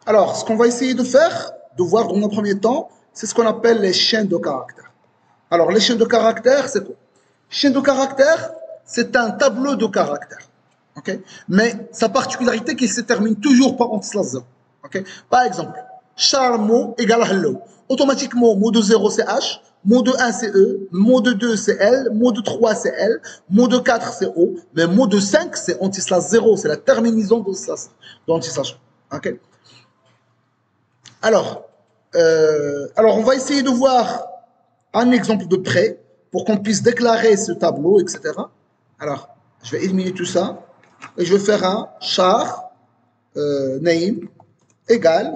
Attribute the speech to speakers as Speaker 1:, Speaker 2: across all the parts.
Speaker 1: Alors, ce qu'on va essayer de faire, de voir dans un premier temps, c'est ce qu'on appelle les chaînes de caractères. Alors, les chaînes de caractères, c'est quoi? Chaîne de caractères, c'est un tableau de caractères. Ok. Mais sa particularité, c'est qu'il se termine toujours par anti-slash. Ok. Par exemple, char mot égale hello. Automatiquement, mot de 0 c'est H, mot de 1 c'est E, mot de 2 c'est L, mot de 3 c'est L, mot de 4 c'est O, mais mot de 5 c'est anti-slash 0, c'est la terminaison d'anti-slash. Ok. Alors, alors, on va essayer de voir un exemple de près pour qu'on puisse déclarer ce tableau, etc. Alors, je vais éliminer tout ça et je vais faire un char name égale.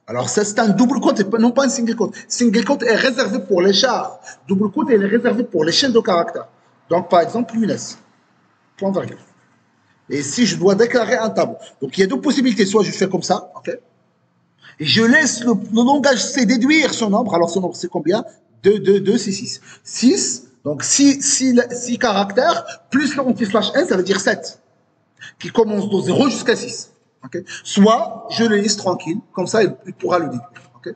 Speaker 1: Alors, ça, c'est un double quote et non pas un single quote. Single quote est réservé pour les chars. Double quote est réservé pour les chaînes de caractères. Donc, par exemple, Younes, point virgule. Et si je dois déclarer un tableau, donc il y a deux possibilités. Soit je fais comme ça, ok, et je laisse le langage C déduire son nombre. Alors, son nombre, c'est combien? 2, 2, 2, c'est 6. 6, donc 6 caractères, plus le anti-slash n, ça veut dire 7, qui commence de 0 jusqu'à 6. Okay. Soit je le laisse tranquille, comme ça il pourra le déduire. Okay.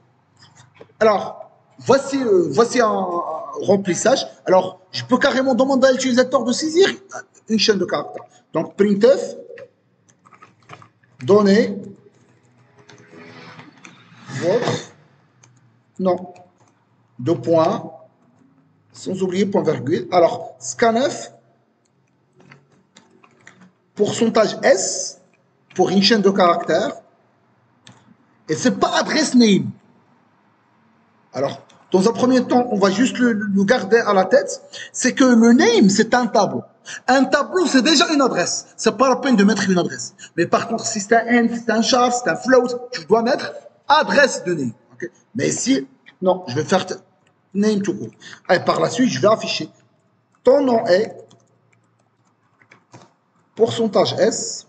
Speaker 1: Alors, voici un remplissage. Alors, je peux carrément demander à l'utilisateur de saisir une chaîne de caractères. Donc, printf, données, votre, non, deux points, sans oublier point virgule. Alors, scanf, pourcentage S, pour une chaîne de caractères, et c'est pas adresse name. Alors, dans un premier temps, on va juste le garder à la tête, c'est que le name, c'est un tableau. Un tableau, c'est déjà une adresse. C'est pas la peine de mettre une adresse. Mais par contre, si c'est un end, si c'est un char, si c'est un float, tu dois mettre adresse de name. Okay. Mais ici, non, je vais faire name tout court. Et par la suite, je vais afficher ton nom est pourcentage S.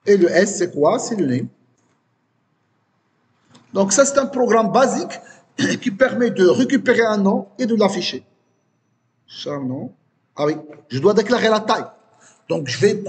Speaker 1: Et le S, c'est quoi? C'est le name. Donc ça, c'est un programme basique qui permet de récupérer un nom et de l'afficher. Charnon. Ah oui, je dois déclarer la taille. Donc je vais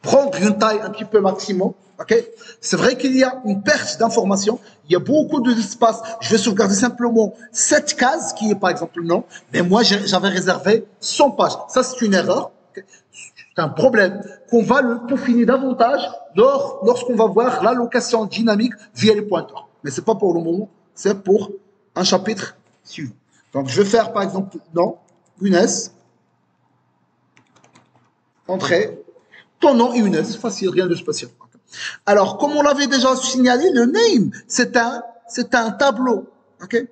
Speaker 1: prendre une taille un petit peu maximum. Okay. C'est vrai qu'il y a une perte d'informations. Il y a beaucoup d'espace. Je vais sauvegarder simplement cette case qui est par exemple le nom. Mais moi, j'avais réservé 100 pages. Ça, c'est une erreur. Okay. C'est un problème qu'on va le peaufiner davantage lorsqu'on va voir l'allocation dynamique via les pointeurs. Mais ce n'est pas pour le moment, c'est pour un chapitre suivant. Donc, je vais faire par exemple, non, une S, entrée, ton nom et une S, facile, rien de spécial. Alors, comme on l'avait déjà signalé, le name, c'est un tableau. Okay.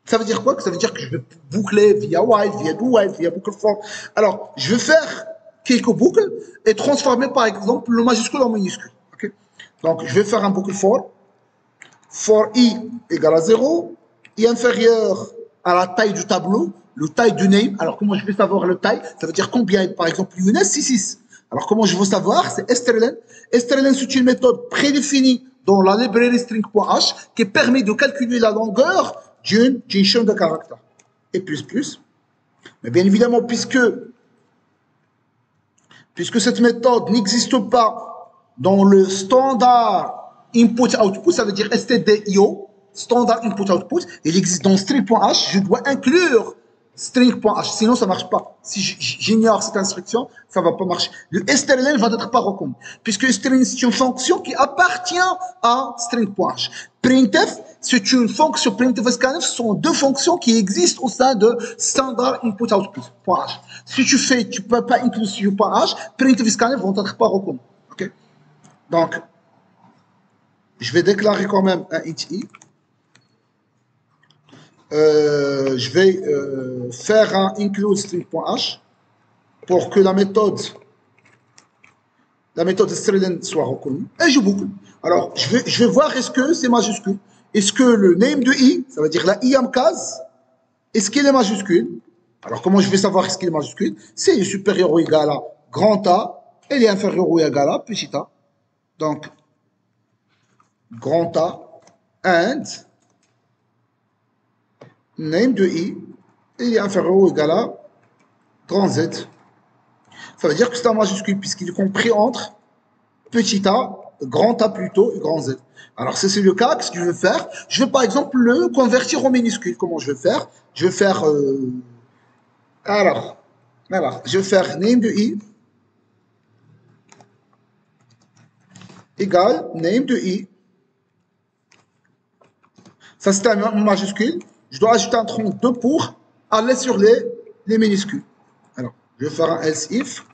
Speaker 1: Ça veut dire quoi? Ça veut dire que je vais boucler via while, via do while, via boucle for. Alors, je vais faire quelques boucles et transformer par exemple le majuscule en minuscule. Okay. Donc, je vais faire un boucle for i égale à 0, i inférieur à la taille du tableau, le taille du name. Alors, comment je vais savoir le taille? Ça veut dire combien, par exemple, Younes, c'est 6. Alors, comment je veux savoir? C'est strlen. Strlen, c'est une méthode prédéfinie dans la librairie string.h qui permet de calculer la longueur d'une chaîne de caractères. Et plus. Mais bien évidemment, puisque cette méthode n'existe pas dans le standard input-output, ça veut dire stdio, standard input-output, il existe dans string.h, je dois inclure string.h, sinon ça ne marche pas. Si j'ignore cette instruction, ça ne va pas marcher. Le strlen va être pas reconnu, puisque strlen c'est une fonction qui appartient à string.h. Printf, c'est une fonction, printf et scanf sont deux fonctions qui existent au sein de standard input-output.h. Si tu ne peux pas inclure sur .h, printf et scanf vont être pas reconnus. Okay? Donc, je vais déclarer quand même un int i. Je vais faire un include string.h pour que la méthode strlen soit reconnue. Et je boucle. Alors, je vais voir est-ce que c'est majuscule. Est-ce que le name de i, ça veut dire la iam case, est-ce qu'il est majuscule? Alors, comment je vais savoir est-ce qu'il est majuscule? C'est il est supérieur ou égal à grand A, et il est inférieur ou égal à petit a. Donc, grand A, and, name de i, et il est inférieur ou égal à grand Z. Ça veut dire que c'est un majuscule puisqu'il est compris entre petit a, grand A plutôt, et grand Z. Alors, c'est le cas, qu'est-ce que je vais faire? Je vais par exemple le convertir en minuscule. Comment je vais faire? Je vais faire. Alors, je vais faire name de i égale name de i. Ça, c'est un majuscule. Je dois ajouter un 32 pour aller sur les minuscules. Alors, je vais faire un else if.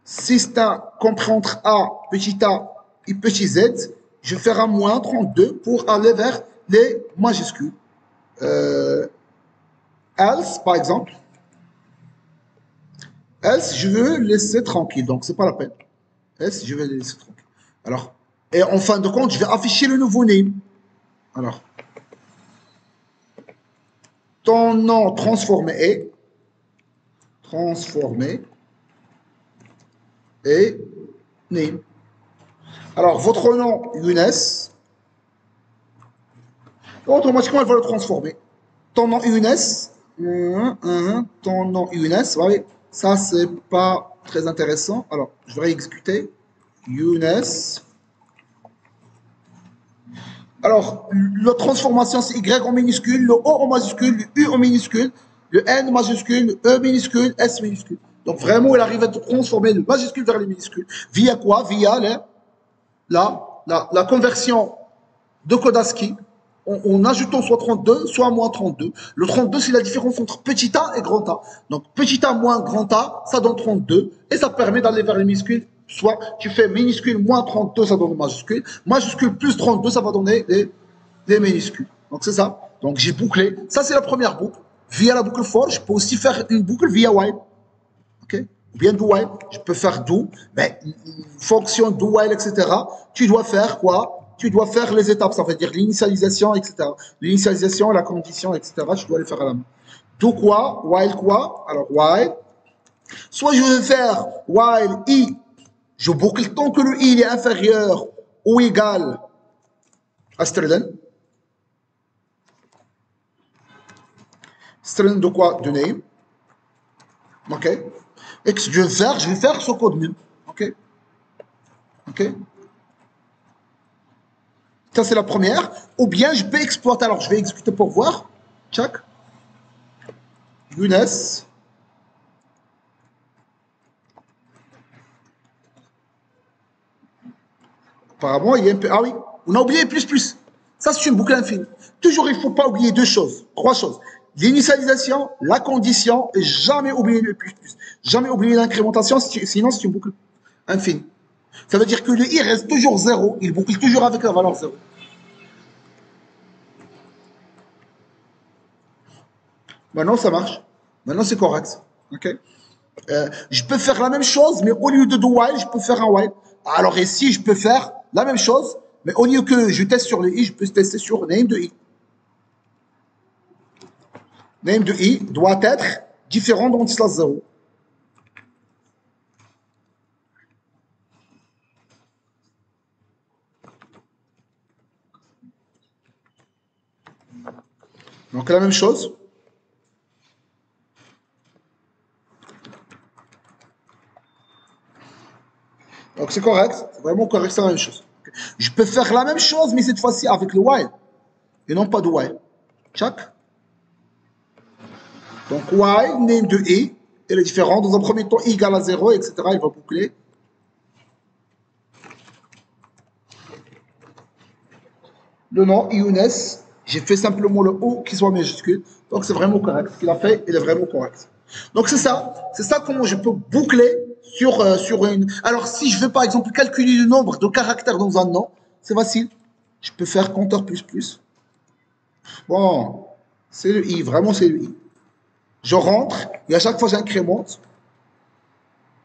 Speaker 1: Si c'est un compris entre a, petit a et petit z, je vais faire un moins 32 pour aller vers les majuscules. Else, par exemple. Else, je veux laisser tranquille, donc c'est pas la peine. Else, je vais laisser tranquille. Alors, et en fin de compte, je vais afficher le nouveau name. Alors, ton nom transformé est et name. Alors, votre nom, Younes, automatiquement, elle va le transformer. Ton nom, Younes, ton nom, Younes, ouais, ça, c'est pas très intéressant. Alors, je vais réexécuter. Younes. Alors, la transformation, c'est Y en minuscule, le O en majuscule, le U en minuscule, le N majuscule, le E minuscule, S minuscule. Donc, vraiment, il arrive à transformer le majuscule vers les minuscules. Via quoi? Via la conversion de code ASCII en ajoutant soit 32, soit moins 32. Le 32, c'est la différence entre petit a et grand A. Donc, petit a moins grand A, ça donne 32. Et ça permet d'aller vers les minuscules. Soit tu fais minuscule moins 32, ça donne majuscule. Majuscule plus 32, ça va donner les minuscules. Donc, c'est ça. Donc, j'ai bouclé. Ça, c'est la première boucle. Via la boucle for, je peux aussi faire une boucle via while. OK? Ou bien do while. Je peux faire do. Mais fonction do while, etc. Tu dois faire quoi? Tu dois faire les étapes, ça veut dire l'initialisation, etc. L'initialisation, la condition, etc. Tu dois les faire à la main. Do quoi? While quoi? Alors, while. Soit je vais faire while i, je boucle tant que le i est inférieur ou égal à string. String de quoi? De name. OK? Et que je vais faire ce code même. OK? OK? Ça, c'est la première. Ou bien, je peux exploiter. Alors, je vais exécuter pour voir. Check. Younes. Apparemment, il y a un peu. Ah oui, on a oublié plus plus. Ça, c'est une boucle infinie. Toujours, il ne faut pas oublier deux choses, trois choses. L'initialisation, la condition, et jamais oublier le plus plus. Jamais oublier l'incrémentation, sinon c'est une boucle infinie. Ça veut dire que le i reste toujours zéro. Il boucle toujours avec la valeur zéro. Maintenant, ça marche. Maintenant, c'est correct. OK? Je peux faire la même chose, mais au lieu de do while, je peux faire un while. Alors ici, je peux faire la même chose, mais au lieu que je teste sur le i, je peux tester sur name de i. Name de i doit être différent d'anti-slash 0. Donc la même chose. Donc c'est correct, c'est vraiment correct, c'est la même chose. Je peux faire la même chose, mais cette fois-ci avec le while, et non pas de while. Check. Donc while, name de i, elle est différente. Dans un premier temps, i égale à 0, etc. Il va boucler. Le nom, Younes, j'ai fait simplement le O qui soit majuscule. Donc c'est vraiment correct. Ce qu'il a fait, il est vraiment correct. Donc c'est ça. C'est ça comment je peux boucler sur une. Alors si je veux par exemple calculer le nombre de caractères dans un nom, c'est facile. Je peux faire compteur plus plus. Bon, c'est le i, vraiment c'est le i. Je rentre et à chaque fois j'incrémente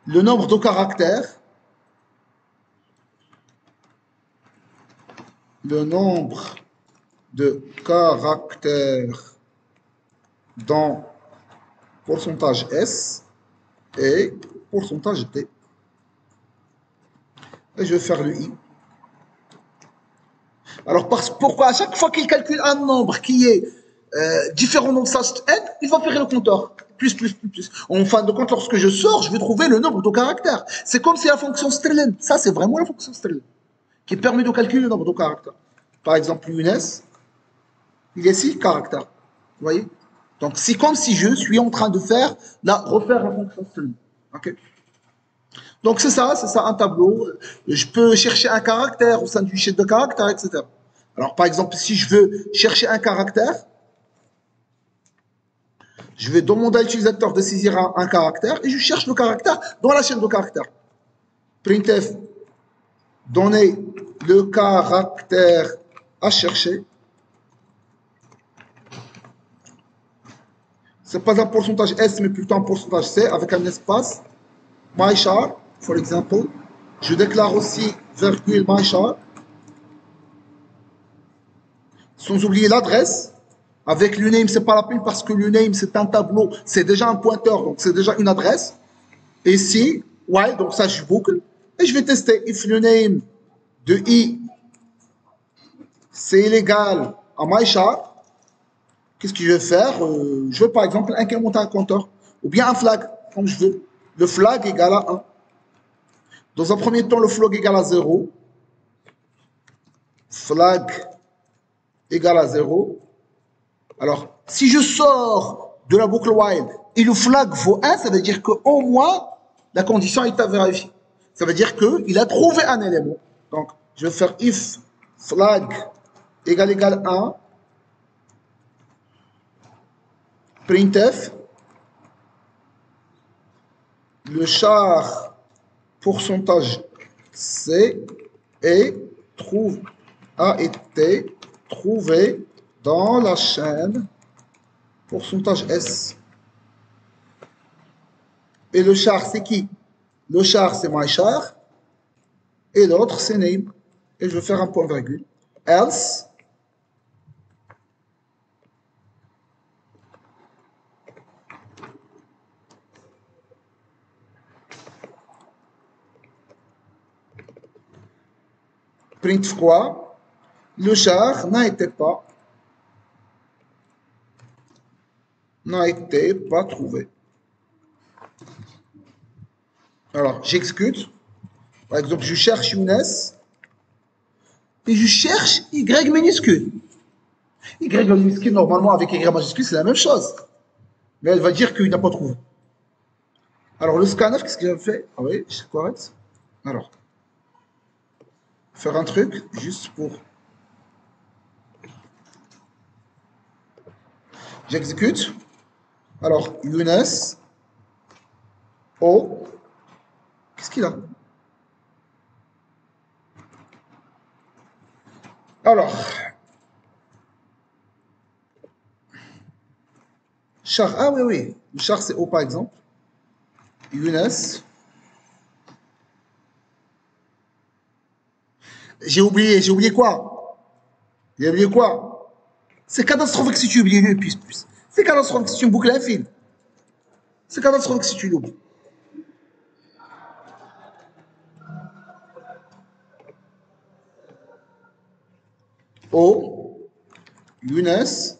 Speaker 1: le nombre de caractères. Le nombre de caractères dans pourcentage S et pourcentage T. Et je vais faire le I. Alors, pourquoi à chaque fois qu'il calcule un nombre qui est différent de slash n, il va faire le compteur. plus. En fin de compte, lorsque je sors, je vais trouver le nombre de caractères. C'est comme si la fonction strlen, ça c'est vraiment la fonction strlen, qui permet de calculer le nombre de caractères. Par exemple, Younes, il y a 6 caractères. Vous voyez? Donc c'est comme si je suis en train de refaire la fonction strlen. Ok? Donc c'est ça un tableau. Je peux chercher un caractère au sein du fichier de caractères, etc. Alors par exemple, si je veux chercher un caractère, je vais demander à l'utilisateur de saisir un caractère et je cherche le caractère dans la chaîne de caractères. Printf, donner le caractère à chercher. Ce n'est pas un pourcentage S, mais plutôt un pourcentage C avec un espace. MyChar, for example. Je déclare aussi virgule MyChar. Sans oublier l'adresse. Avec l'uname, ce n'est pas la peine parce que l'uname, c'est un tableau, c'est déjà un pointeur, donc c'est déjà une adresse. Et ici, while, donc ça, je boucle. Et je vais tester if l'uname de I, c'est égal à MyChar. Qu'est-ce que je vais faire? Je veux par exemple incrémenter un compteur ou bien un flag, comme je veux. Le flag égale à 1. Dans un premier temps, le flag égale à 0. Flag égale à 0. Alors, si je sors de la boucle while et le flag vaut 1, ça veut dire qu'au moins, la condition est à vérifier. Ça veut dire qu'il a trouvé un élément. Donc, je vais faire if flag égale 1. Printf, le char pourcentage C a été trouvé dans la chaîne pourcentage S. Et le char, c'est qui? Le char, c'est MyChar. Et l'autre, c'est name. Et je vais faire un point virgule. Else, print quoi? Le char n'a été pas trouvé. Alors, j'exécute. Par exemple, je cherche Younes et je cherche Y minuscule. Y minuscule, normalement, avec Y majuscule, c'est la même chose. Mais elle va dire qu'il n'a pas trouvé. Alors, le scanner, qu'est-ce qu'il a fait? Ah oui, c'est correct. Alors, faire un truc, juste pour... J'exécute. Alors, Younes, O, qu'est-ce qu'il a? Alors, char, ah oui, le char c'est O par exemple. Younes. J'ai oublié quoi? J'ai oublié quoi? C'est catastrophique si tu oublies le plus. C'est catastrophique si tu boucles un fil. C'est catastrophique si tu l'oublies. O, Younes.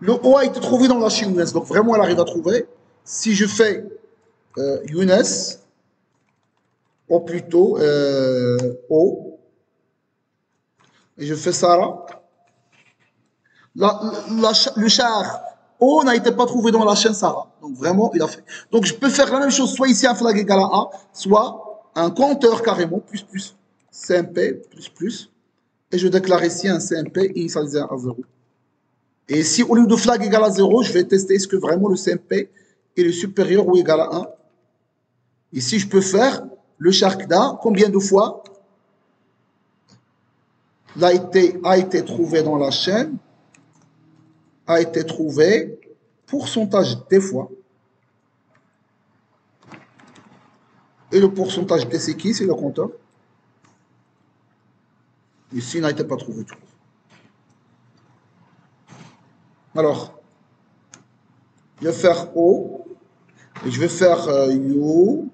Speaker 1: Le O a été trouvé dans la chaîne Younes, donc vraiment elle arrive à trouver. Si je fais Younes, ou plutôt O, et je fais Sarah, le char O n'a été pas trouvé dans la chaîne Sarah. Donc vraiment, il a fait. Donc je peux faire la même chose, soit ici un flag égal à 1, soit un compteur carrément, plus, CMP, plus, et je déclare ici un CMP initialisé à 0. Et si au lieu de flag égal à 0, je vais tester est-ce que vraiment le CMP est supérieur ou égal à 1. Ici, je peux faire le charkda, combien de fois a été trouvé dans la chaîne, a été trouvé, pourcentage des fois. Et le pourcentage des c'est qui? C'est le compteur. Ici, il n'a été pas trouvé tout. Alors, je vais faire O, et je vais faire You,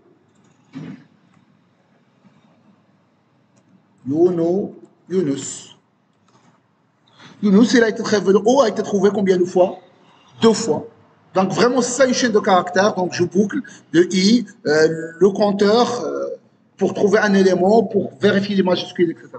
Speaker 1: no, Yunus. Yunus, il a été trouvé, O a été trouvé combien de fois? 2 fois. Donc vraiment, c'est ça une chaîne de caractères. Donc je boucle de i, le compteur pour trouver un élément, pour vérifier les majuscules, etc.